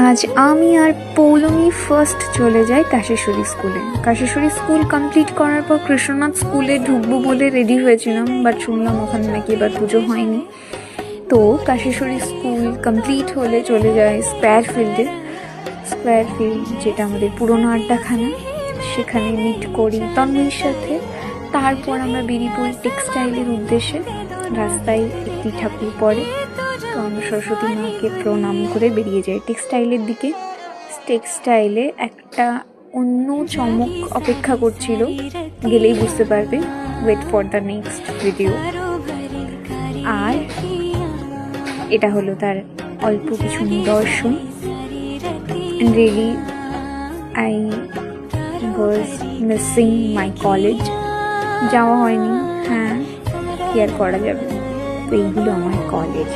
আজ আমি আর পৌলমি ফার্স্ট চলে যাই কাশেশ্বরী স্কুলে। কাশেশ্বরী স্কুল কমপ্লিট করার পর কৃষ্ণনাথ স্কুলে ঢুকবো বলে রেডি হয়েছিলাম, বাট শুনলাম ওখানে নাকি এবার পুজো হয়নি। তো কাশেশ্বরী স্কুল কমপ্লিট হলে চলে যায় স্কোয়ার ফিল্ড, যেটা আমাদের পুরোনো আড্ডাখানা। সেখানে মিট করি তন্ময়ের সাথে। তারপর আমরা বেরিয়ে পড়ি টেক্সটাইলের উদ্দেশ্যে। রাস্তায় একটি ঠাকুর পড়ে, তো আমরা সরস্বতী মাকে প্রণাম করে বেরিয়ে যাই টেক্সটাইলের দিকে। টেক্সটাইলে একটা অন্য চমক অপেক্ষা করছিল, গেলেই বুঝতে পারবে। Wait for the next video. আর এটা হলো তার অল্প কিছু নিদর্শন। Really I was missing my college. যাওয়া হয়নি, হ্যাঁ কি আর করা যাবে। তো এইগুলো আমার কলেজ।